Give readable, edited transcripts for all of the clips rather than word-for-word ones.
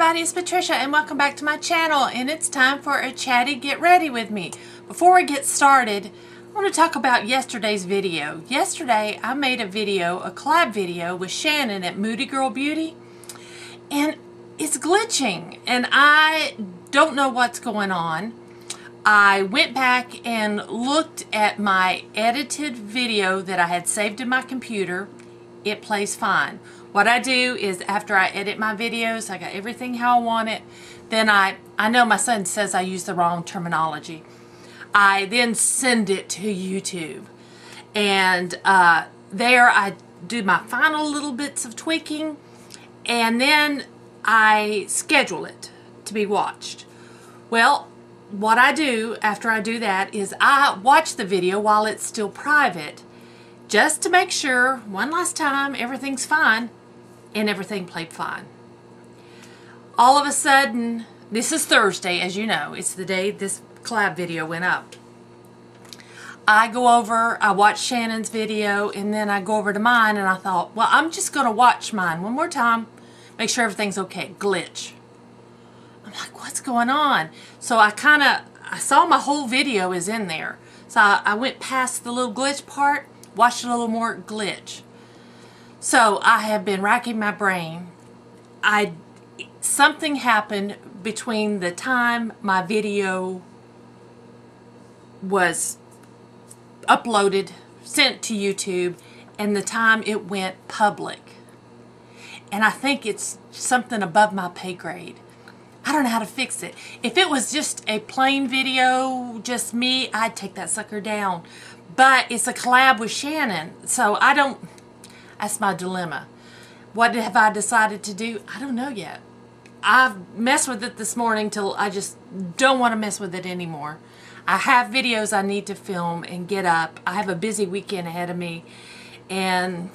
everybody, it's Patricia and welcome back to my channel, and it's time for a chatty get ready with me. Before we get started, I want to talk about yesterday's video. Yesterday I made a video, a collab video with Shannon at Moody Girl Beauty, and it's glitching and I don't know what's going on. I went back and looked at my edited video that I had saved in my computer. It plays fine. What I do is after I edit my videos, I got everything how I want it. Then I know my son says I use the wrong terminology. I then send it to YouTube. And there I do my final little bits of tweaking. And then I schedule it to be watched. Well, what I do after I do that is I watch the video while it's still private, just to make sure one last time everything's fine, and everything played fine. All of a sudden, this is Thursday, as you know, it's the day this collab video went up. I watch Shannon's video, and then I go over to mine, and I thought, well, I'm just going to watch mine one more time, make sure everything's okay. Glitch. I'm like, what's going on? So I saw my whole video is in there. So I went past the little glitch part, watched a little more glitch. So I have been racking my brain. Something happened between the time my video was uploaded, sent to YouTube, and the time it went public. And I think it's something above my pay grade. I don't know how to fix it. If it was just a plain video, just me, I'd take that sucker down. But it's a collab with Shannon, so that's my dilemma. What have I decided to do? I don't know yet. I've messed with it this morning till I just don't want to mess with it anymore. I have videos I need to film and get up. I have a busy weekend ahead of me, and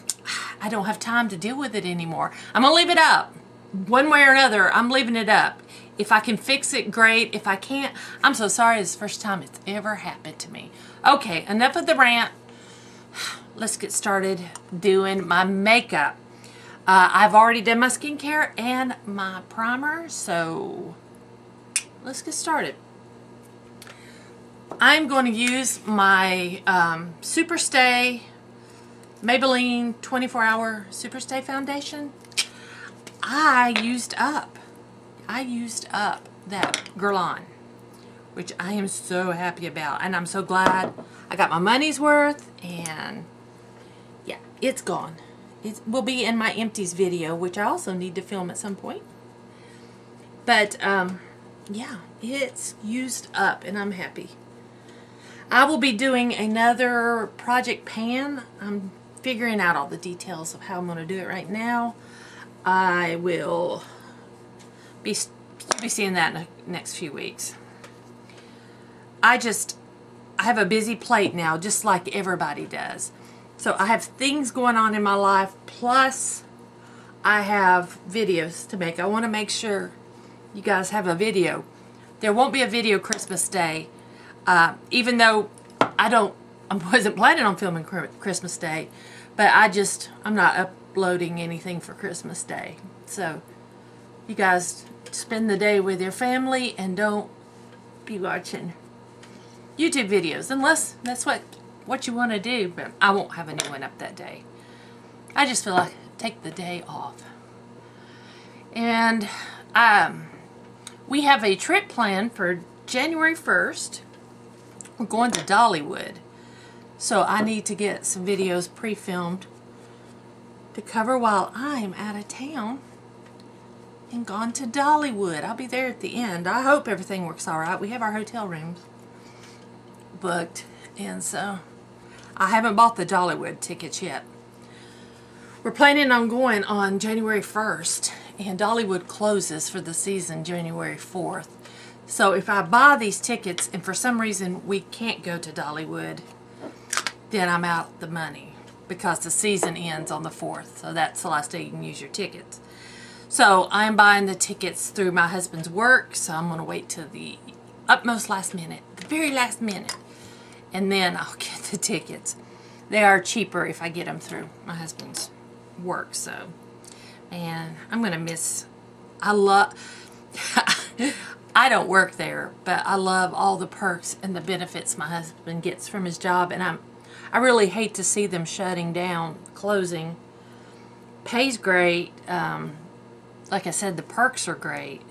I don't have time to deal with it anymore. I'm going to leave it up. One way or another, I'm leaving it up. If I can fix it, great. If I can't, I'm so sorry. It's the first time it's ever happened to me. Okay, enough of the rant. Let's get started doing my makeup. I've already done my skincare and my primer, so let's get started. I'm going to use my Superstay Maybelline 24-Hour Superstay Foundation. I used up that Guerlain, which I am so happy about, and I'm so glad I got my money's worth, and yeah, it's gone. It will be in my empties video, which I also need to film at some point. But yeah, it's used up, and I'm happy. I will be doing another project pan. I'm figuring out all the details of how I'm going to do it right now. I will be seeing that in the next few weeks. I have a busy plate now, just like everybody does. So I have things going on in my life, plus I have videos to make. I want to make sure you guys have a video. There won't be a video Christmas Day, even though I wasn't planning on filming Christmas Day, but I'm not uploading anything for Christmas Day. So you guys spend the day with your family and don't be watching YouTube videos, unless that's what you want to do. But I won't have a new one up that day. I just feel like take the day off. And we have a trip planned for January 1st. We're going to Dollywood, so I need to get some videos pre-filmed to cover while I'm out of town and gone to Dollywood. I'll be there at the end. I hope everything works all right. We have our hotel rooms booked, and so I haven't bought the Dollywood tickets yet. We're planning on going on January 1st, and Dollywood closes for the season January 4th. So if I buy these tickets and for some reason we can't go to Dollywood, then I'm out the money, because the season ends on the 4th. So that's the last day you can use your tickets. So I'm buying the tickets through my husband's work, so I'm going to wait till the utmost last minute, the very last minute, and then I'll get the tickets. They are cheaper if I get them through my husband's work, so, and I'm going to miss, I don't work there, but I love all the perks and the benefits my husband gets from his job, and I really hate to see them shutting down, closing. Pays great. Like I said, the perks are great.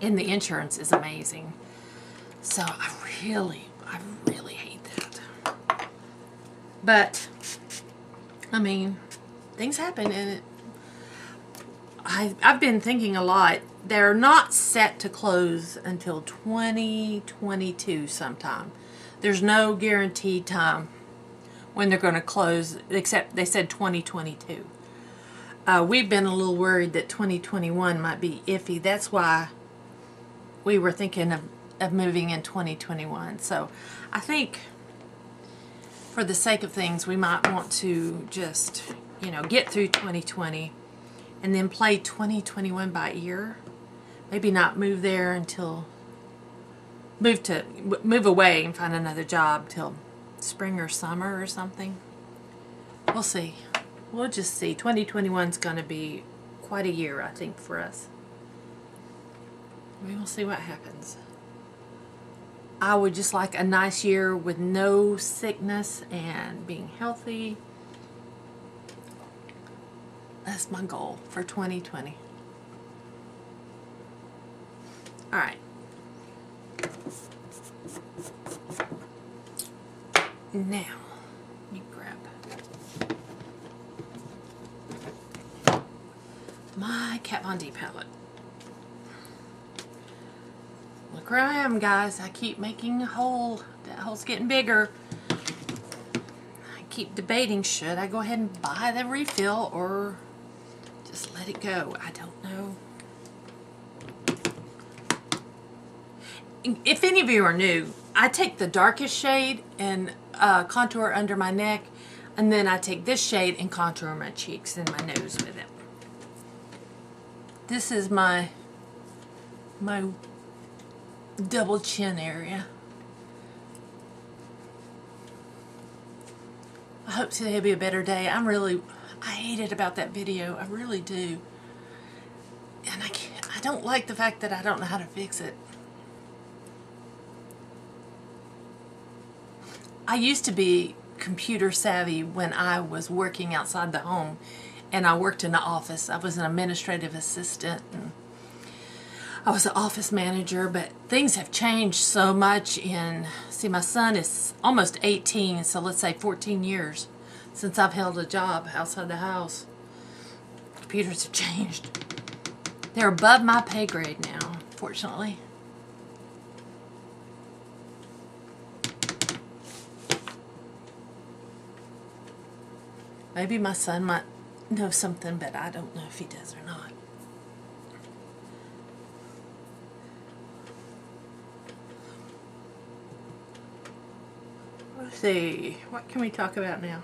And the insurance is amazing. So I really hate that. But, I mean, things happen, and I've been thinking a lot. They're not set to close until 2022 sometime. There's no guaranteed time when they're going to close, except they said 2022. We've been a little worried that 2021 might be iffy. That's why we were thinking of moving in 2021. So I think for the sake of things, we might want to just, you know, get through 2020 and then play 2021 by ear. Maybe not move there until, move away and find another job till spring or summer or something. We'll see. We'll just see. 2021 is going to be quite a year, I think, for us. We will see what happens. I would just like a nice year with no sickness and being healthy. That's my goal for 2020. All right. Now, let me grab my Kat Von D palette. Look where I am, guys. I keep making a hole. That hole's getting bigger. I keep debating, should I go ahead and buy the refill or just let it go? I don't know. If any of you are new, I take the darkest shade and contour under my neck, and then I take this shade and contour my cheeks and my nose with it. This is my double chin area. I hope today will be a better day. I hate it about that video. I really do. And I don't like the fact that I don't know how to fix it. I used to be computer savvy when I was working outside the home, and I worked in the office. I was an administrative assistant, and I was an office manager, but things have changed so much see, my son is almost 18, so let's say 14 years since I've held a job outside the house. Computers have changed. They're above my pay grade now, fortunately. Maybe my son might know something, but I don't know if he does or not. Let's see, what can we talk about now?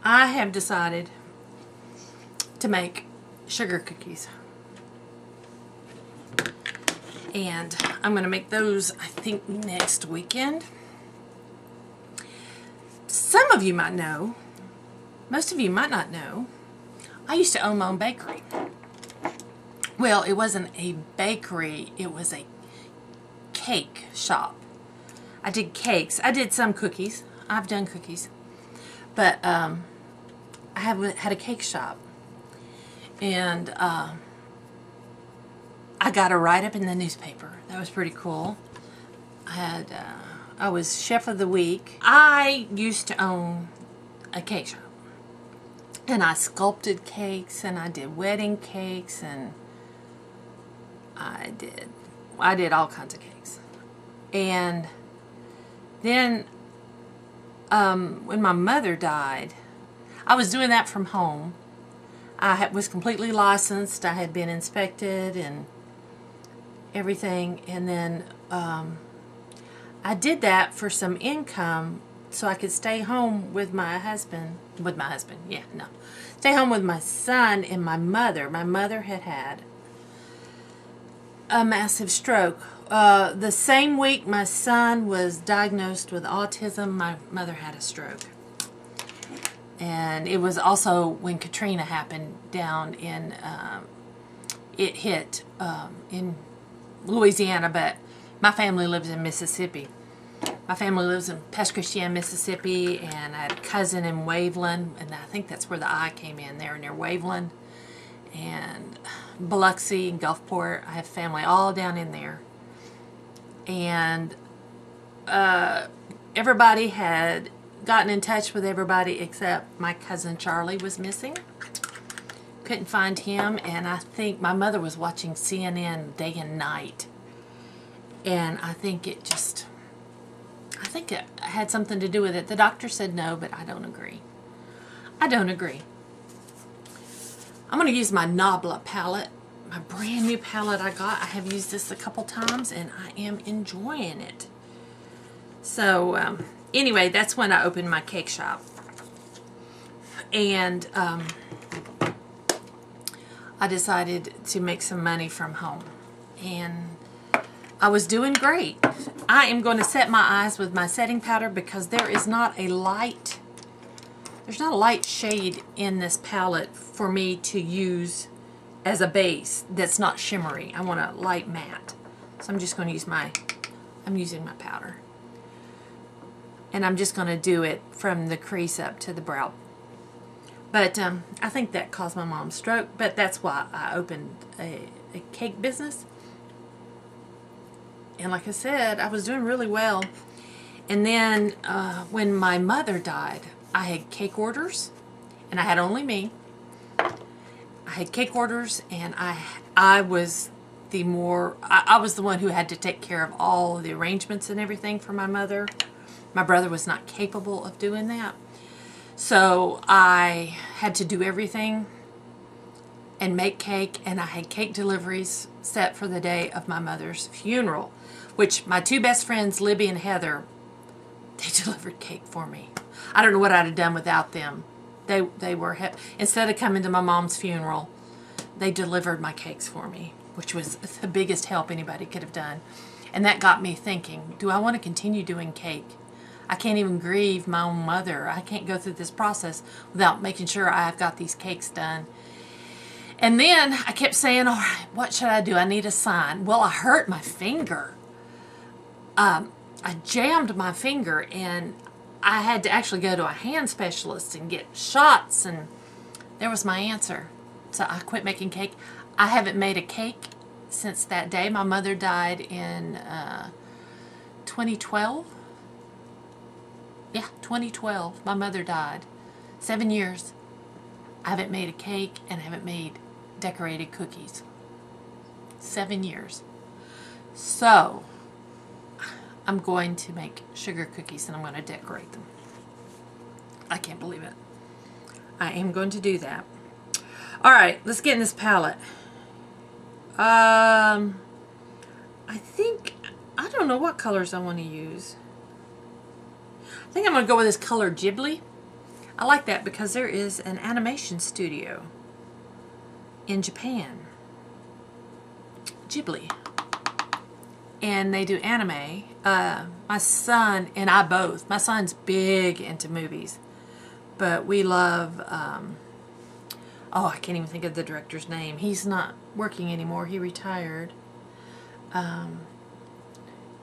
I have decided to make sugar cookies. And I'm going to make those, I think, next weekend. Some of you might know, most of you might not know, I used to own my own bakery. Well, it wasn't a bakery, it was a cake shop. I did cakes. I did some cookies. I've done cookies. But I had a cake shop. And I got a write-up in the newspaper. That was pretty cool. I was chef of the week. I used to own a cake shop. And I sculpted cakes, and I did wedding cakes, and I did all kinds of cakes. And then when my mother died, I was doing that from home. I was completely licensed. I had been inspected and everything. And then I did that for some income so I could stay home with my husband. Stay home with my son and my mother. My mother had a massive stroke. The same week my son was diagnosed with autism, my mother had a stroke. And it was also when Katrina happened down in, it hit in Louisiana, but my family lives in Mississippi. My family lives in Patricia, Mississippi, and I had a cousin in Waveland, and I think that's where the I came in, there near Waveland, and Biloxi and Gulfport. I have family all down in there. And everybody had gotten in touch with everybody except my cousin Charlie was missing. Couldn't find him, and I think my mother was watching CNN day and night. And I think it had something to do with it. The doctor said no, but I don't agree. I don't agree. I'm going to use my Nabla palette, my brand new palette I got. I have used this a couple times, and I am enjoying it. So, anyway, that's when I opened my cake shop. And I decided to make some money from home. And I was doing great. I am going to set my eyes with my setting powder because there is not a light, there's not a light shade in this palette for me to use as a base that's not shimmery. I want a light matte. So I'm just going to use I'm using my powder. And I'm just going to do it from the crease up to the brow. But I think that caused my mom's stroke, but that's why I opened a cake business. And like I said, I was doing really well. And then when my mother died, I had cake orders, and I had only me. I had cake orders, and I was the one who had to take care of all the arrangements and everything for my mother. My brother was not capable of doing that. So I had to do everything and make cake, and I had cake deliveries set for the day of my mother's funeral, which my two best friends, Libby and Heather, they delivered cake for me. I don't know what I'd have done without them. They were, instead of coming to my mom's funeral, they delivered my cakes for me, which was the biggest help anybody could have done. And that got me thinking, do I want to continue doing cake? I can't even grieve my own mother. I can't go through this process without making sure I've got these cakes done. And then I kept saying, all right, what should I do? I need a sign. Well, I hurt my finger. I jammed my finger, and I had to actually go to a hand specialist and get shots, and there was my answer. So I quit making cake. I haven't made a cake since that day. My mother died in 2012. Yeah, 2012. My mother died. 7 years. I haven't made a cake, and I haven't made decorated cookies. 7 years. So I'm going to make sugar cookies, and I'm going to decorate them. I can't believe it. I am going to do that. All right, let's get in this palette. I don't know what colors I want to use. I think I'm going to go with this color Ghibli. I like that because there is an animation studio in Japan. Ghibli. And they do anime. My son and I both. My son's big into movies. But we love, I can't even think of the director's name. He's not working anymore. He retired.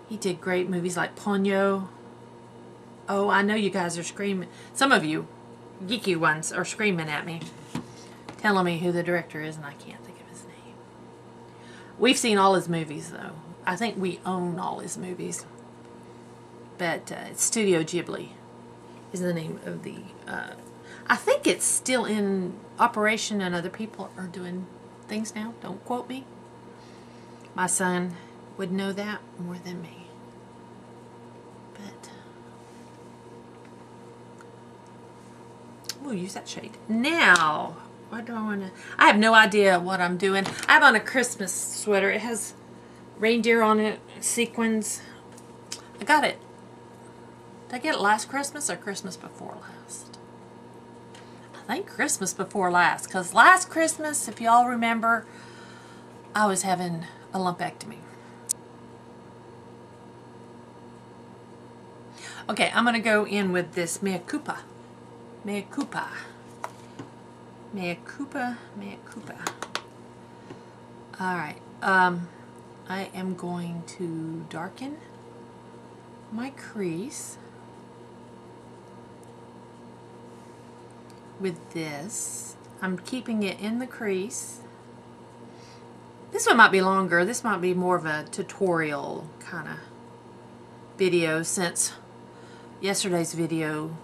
He did great movies like Ponyo. Oh, I know you guys are screaming. Some of you, geeky ones, are screaming at me, telling me who the director is, and I can't think of his name. We've seen all his movies, though. I think we own all his movies. But Studio Ghibli is the name of the... I think it's still in operation, and other people are doing things now. Don't quote me. My son would know that more than me. But we'll use that shade. Now, what do I want to... I have no idea what I'm doing. I have on a Christmas sweater. It has reindeer on it, sequins. I got it. Did I get it last Christmas or Christmas before last? I think Christmas before last, because last Christmas, if y'all remember, I was having a lumpectomy. Okay, I'm going to go in with this Mea Culpa. Mea culpa. Mea culpa, mea culpa. Alright, I am going to darken my crease with this. I'm keeping it in the crease. This one might be longer. This might be more of a tutorial kind of video since yesterday's video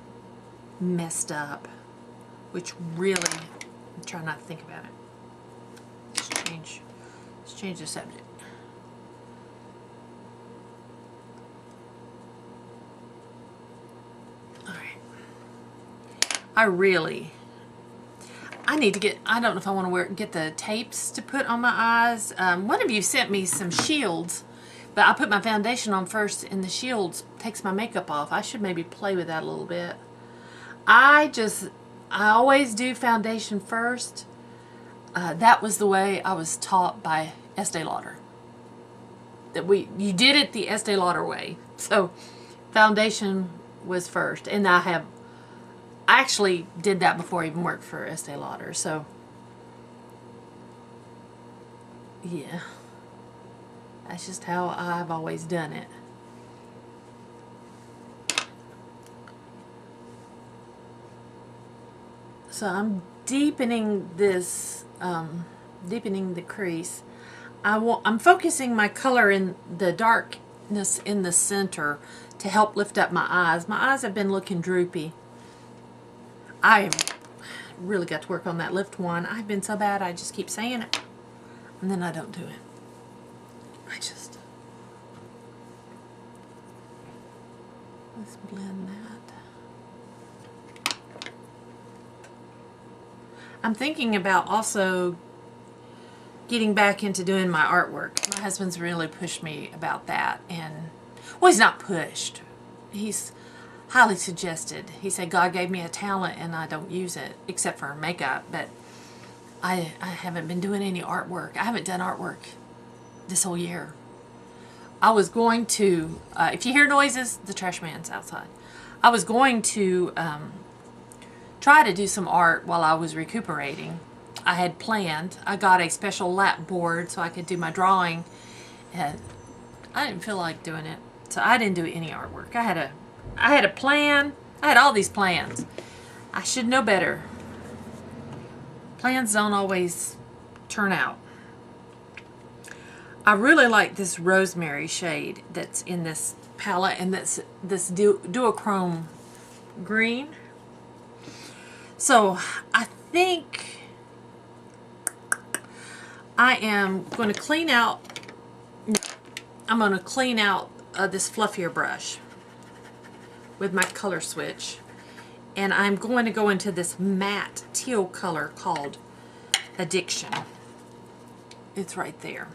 messed up, which really, I'm trying not to think about it. Let's change the subject. I need to get, I don't know if I want to get the tapes to put on my eyes. One of you sent me some shields, but I put my foundation on first and the shields takes my makeup off. I should maybe play with that a little bit. I always do foundation first. That was the way I was taught by Estee Lauder. You did it the Estee Lauder way. So foundation was first, and I actually did that before I even worked for Estee Lauder, so yeah, that's just how I've always done it. So I'm deepening this, deepening the crease. I'm focusing my color in the darkness in the center to help lift up my eyes. My eyes have been looking droopy. I really got to work on that lift one. I've been so bad, I just keep saying it, and then I don't do it. Let's blend that. I'm thinking about also getting back into doing my artwork. My husband's really pushed me about that, and, well, he's not pushed. He's highly suggested. He said God gave me a talent and I don't use it except for makeup, but I haven't been doing any artwork. I haven't done artwork this whole year. I was going to, if you hear noises, the trash man's outside. I was going to try to do some art while I was recuperating. I had planned. I got a special lap board so I could do my drawing, and I didn't feel like doing it, so I didn't do any artwork. I had a plan. I had all these plans. I should know better. Plans don't always turn out. I really like this rosemary shade that's in this palette, and that's this duochrome green. So I think I am going to clean out, I'm going to clean out this fluffier brush with my color switch, and I'm going to go into this matte teal color called Addiction. It's right there.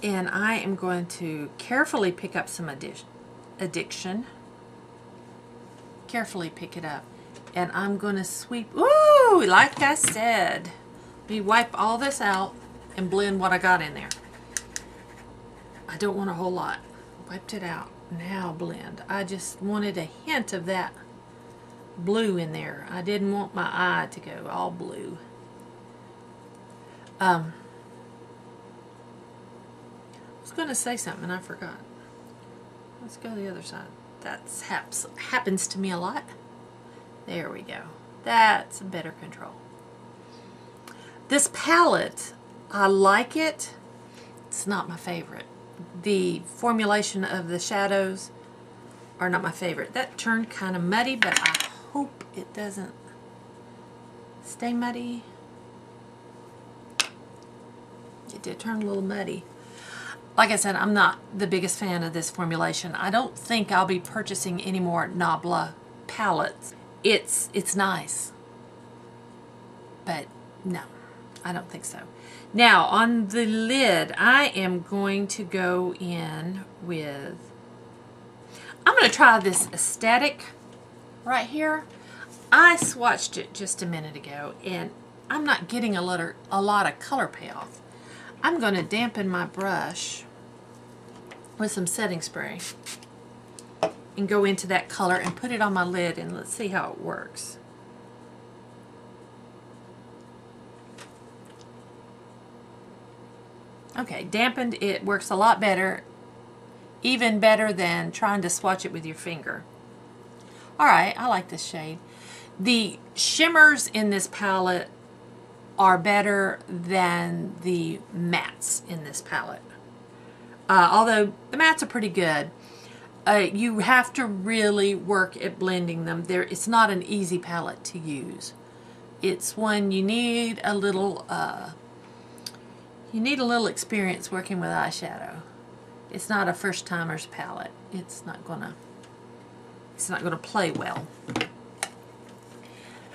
And I am going to carefully pick up some Addiction. Carefully pick it up. And I'm going to sweep, ooh, like I said, let me wipe all this out and blend what I got in there. I don't want a whole lot. Wiped it out. Now blend. I just wanted a hint of that blue in there. I didn't want my eye to go all blue. I was going to say something and I forgot. Let's go to the other side. That happens to me a lot. There we go. That's better control. This palette, I like it. It's not my favorite. The formulation of the shadows are not my favorite. That turned kind of muddy, but I hope it doesn't stay muddy. It did turn a little muddy. Like I said, I'm not the biggest fan of this formulation. I don't think I'll be purchasing any more Nabla palettes. It's nice, but no, I don't think so. Now on the lid, I am going to go in with, I'm going to try this Aesthetic right here. I swatched it just a minute ago and I'm not getting a lot of color payoff. I'm going to dampen my brush with some setting spray. and go into that color and put it on my lid, and let's see how it works. Okay, dampened, it works a lot better, even better than trying to swatch it with your finger. Alright, I like this shade. The shimmers in this palette are better than the mattes in this palette. Although the mattes are pretty good. You have to really work at blending them. It's not an easy palette to use. It's one you need a little experience working with eyeshadow. It's not a first timer's palette. It's not gonna play well.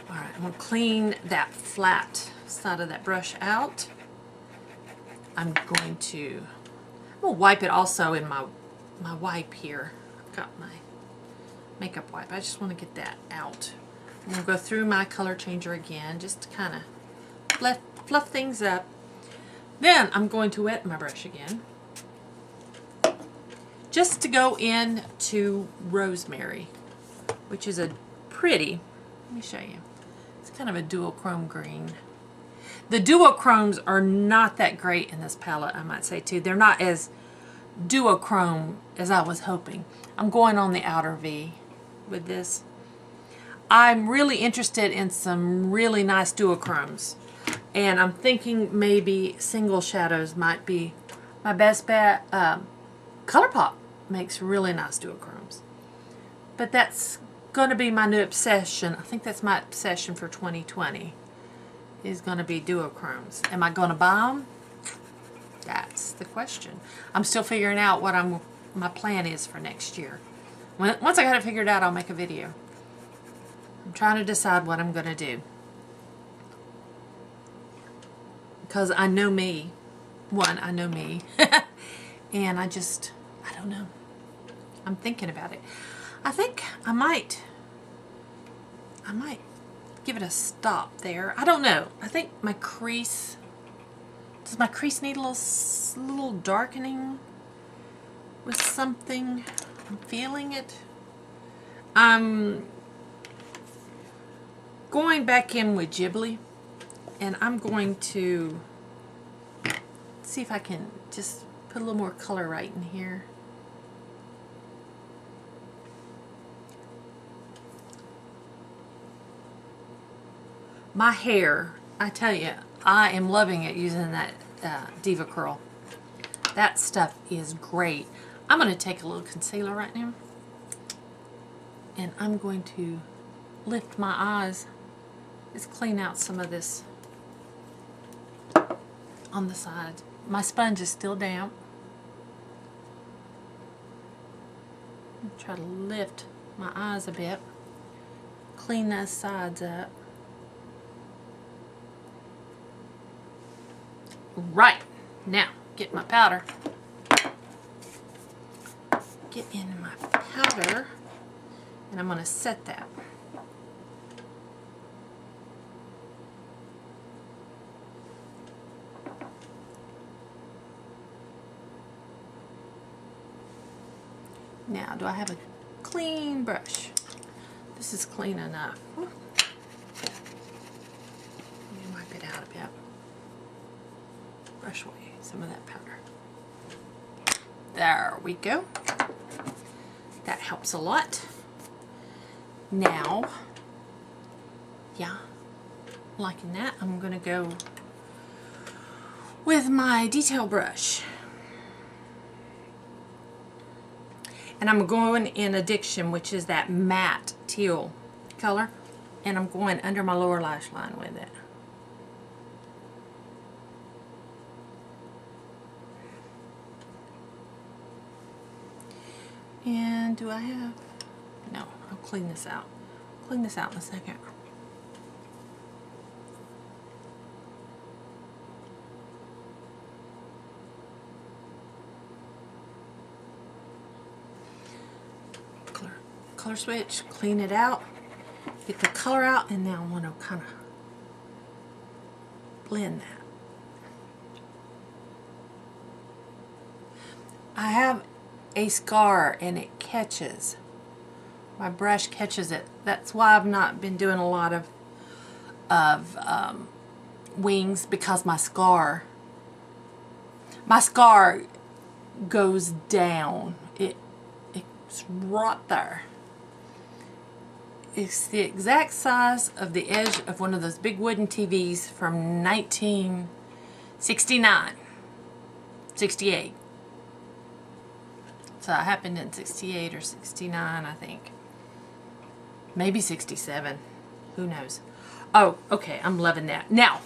All right, I'm gonna clean that flat side of that brush out. I'm gonna wipe it also in my wipe here. I've got my makeup wipe. I just want to get that out. I'm going to go through my color changer again, just to kind of fluff things up. Then I'm going to wet my brush again, just to go into Rosemary, which is a pretty, let me show you. It's kind of a duochrome green. The duochromes are not that great in this palette, I might say too. They're not as duochrome as I was hoping. I'm going on the outer V with this. I'm really interested in some really nice duochromes, and I'm thinking maybe single shadows might be my best bet. ColourPop makes really nice duochromes, but that's going to be my new obsession. I think that's my obsession for 2020 is going to be duochromes. Am I going to buy them? That's the question. I'm still figuring out what my plan is for next year. Once I got it figured out, I'll make a video. I'm trying to decide what I'm going to do. Because I know me. I know me. And I don't know. I'm thinking about it. I think I might give it a stop there. I don't know. I think my crease, does my crease need a little darkening with something? I'm feeling it. I'm going back in with Ghibli, and I'm going to see if I can just put a little more color right in here. My hair, I tell you, I am loving it using that Diva Curl. That stuff is great. I'm going to take a little concealer right now, and I'm going to lift my eyes. Just clean out some of this on the sides. My sponge is still damp. Try to lift my eyes a bit. Clean those sides up. Right, now get my powder. Get in my powder, and I'm going to set that. Now, do I have a clean brush? This is clean enough. Let me wipe it out a bit. Brush away some of that powder. There we go. That helps a lot. Now, yeah, liking that. I'm going to go with my detail brush. And I'm going in Addiction, which is that matte teal color. And I'm going under my lower lash line with it. And do I have... No, I'll clean this out. Clean this out in a second. Color switch, clean it out, get the color out, and now I want to kind of blend that. I have a scar and it catches My brush catches it. That's why I've not been doing a lot of wings, because my scar goes down. It's right there. It's the exact size of the edge of one of those big wooden TVs from 1969, 68. So it happened in 68 or 69, I think. Maybe 67. Who knows? Oh, okay, I'm loving that. Now,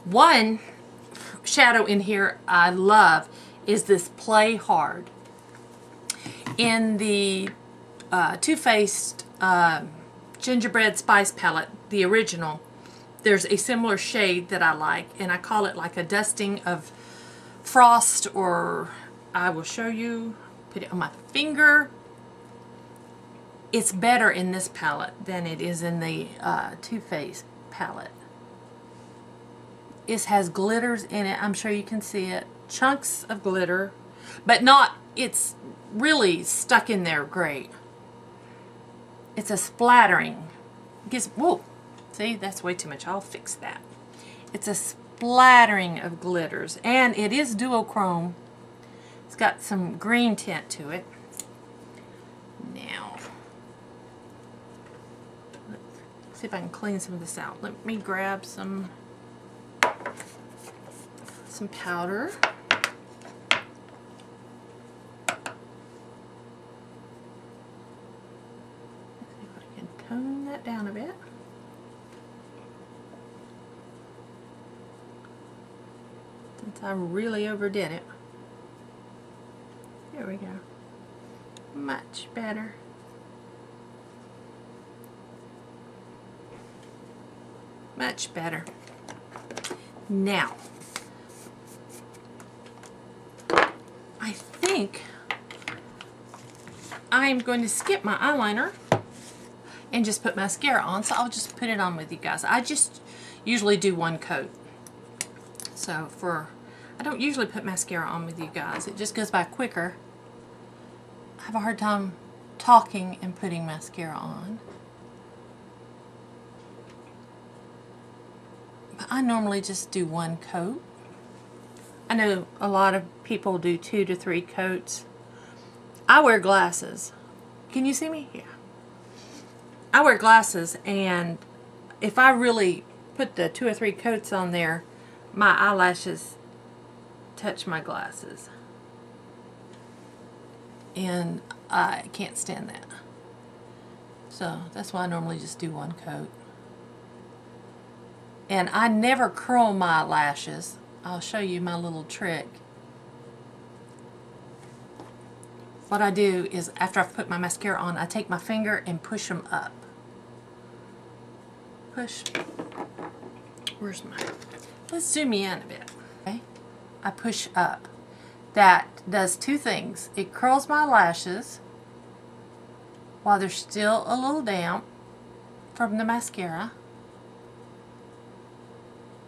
one shadow in here I love is this Play Hard. In the Too Faced Gingerbread Spice Palette, the original, there's a similar shade that I like, and I call it like a dusting of frost, or I will show you, put it on my finger. It's better in this palette than it is in the Too Faced palette. It has glitters in it. I'm sure you can see it. Chunks of glitter, but not, it's really stuck in there great. It's a splattering. It gives, whoa, see, that's way too much. I'll fix that. It's a splattering of glitters, and it is duochrome. It's got some green tint to it. Now, let's see if I can clean some of this out. Let me grab some powder. Tone that down a bit. Since I really overdid it. There we go. Much better. Much better. Now, I think I'm going to skip my eyeliner and just put mascara on, so I'll just put it on with you guys. I just usually do one coat. So I don't usually put mascara on with you guys. It just goes by quicker. I have a hard time talking and putting mascara on. But I normally just do one coat. I know a lot of people do 2 to 3 coats. I wear glasses. Can you see me? Yeah. I wear glasses, and if I really put the 2 or 3 coats on there, my eyelashes touch my glasses. And I can't stand that. So that's why I normally just do one coat. And I never curl my lashes. I'll show you my little trick. What I do is, after I've put my mascara on, I take my finger and push them up. Push. Where's my... Let's zoom in a bit. Okay? I push up. That does 2 things. It curls my lashes while they're still a little damp from the mascara.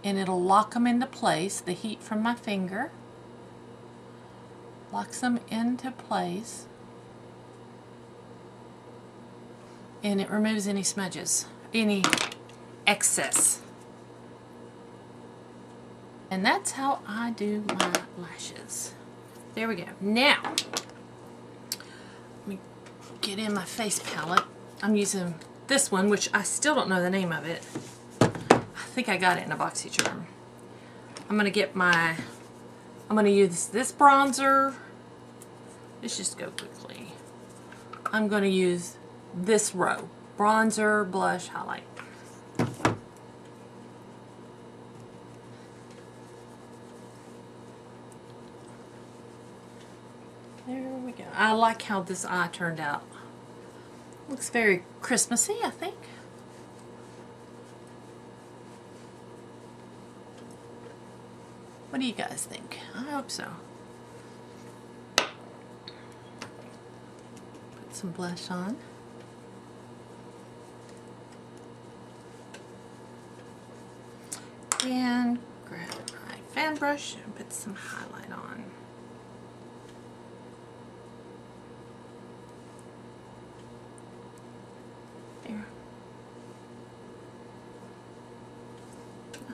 And it'll lock them into place. The heat from my finger locks them into place. And it removes any smudges, any excess. And that's how I do my lashes. There we go. Now, let me get in my face palette. I'm using this one, which I still don't know the name of it. I think I got it in a BoxyCharm. I'm going to get my, I'm going to use this bronzer. Let's just go quickly. I'm going to use this row. Bronzer, blush, highlight. There we go. I like how this eye turned out. Looks very Christmassy, I think. What do you guys think? I hope so. Put some blush on. And grab my fan brush and put some highlight on.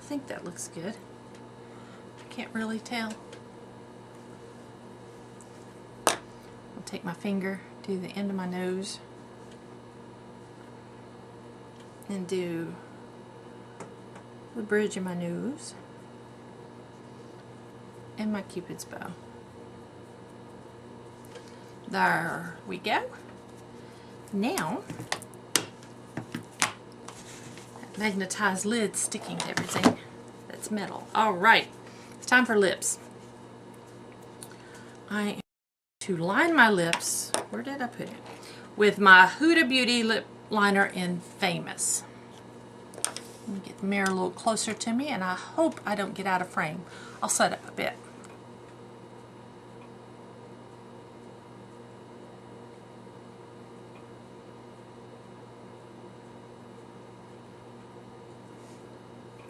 think that looks good. I can't really tell. I'll take my finger to the end of my nose and do the bridge of my nose and my Cupid's bow. There we go. Now, that magnetized lid sticking to everything. That's metal. All right, it's time for lips. I am to line my lips. Where did I put it? With my Huda Beauty lip liner in Famous. Let me get the mirror a little closer to me, and I hope I don't get out of frame. I'll set up a bit.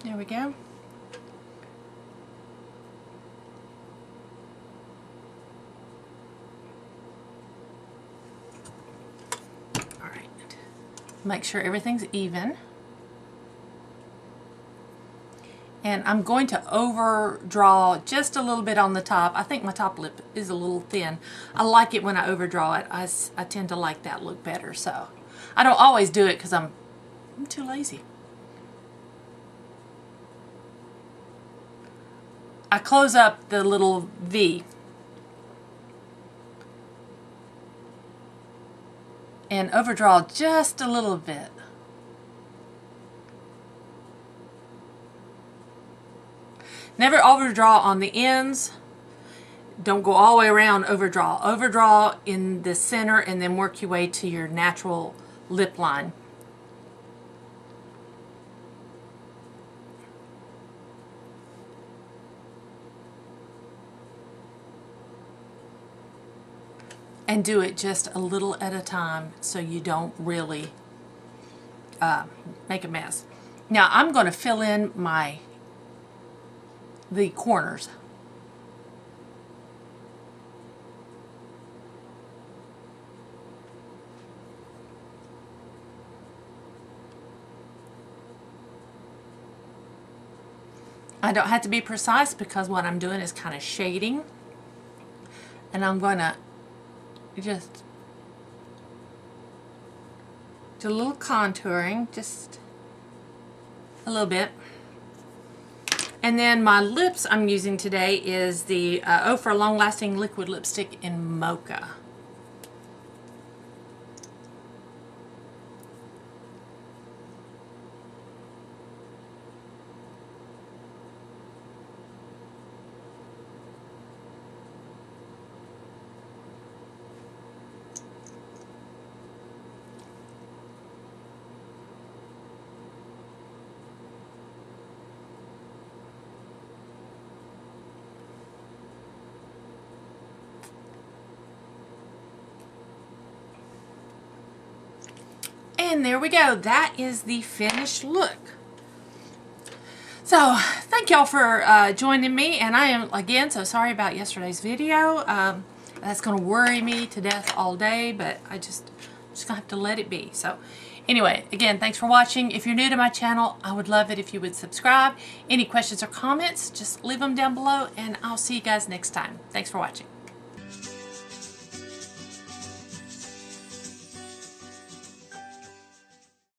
There we go. All right. Make sure everything's even. And I'm going to overdraw just a little bit on the top. I think my top lip is a little thin. I like it when I overdraw it. I tend to like that look better. So I don't always do it because I'm too lazy. I close up the little V and overdraw just a little bit. Never overdraw on the ends. Don't go all the way around, overdraw. Overdraw in the center and then work your way to your natural lip line. And do it just a little at a time so you don't really make a mess. Now I'm going to fill in the corners. I don't have to be precise because what I'm doing is kind of shading, and I'm going to just do a little contouring, just a little bit. And then my lips I'm using today is the Oh for Long Lasting Liquid Lipstick in Mocha. And there we go. That is the finished look. So thank y'all for joining me, and I am again so sorry about yesterday's video. That's going to worry me to death all day, but I just gonna have to let it be. So anyway, again, thanks for watching. If you're new to my channel, I would love it if you would subscribe. Any questions or comments, just leave them down below, and I'll see you guys next time. Thanks for watching.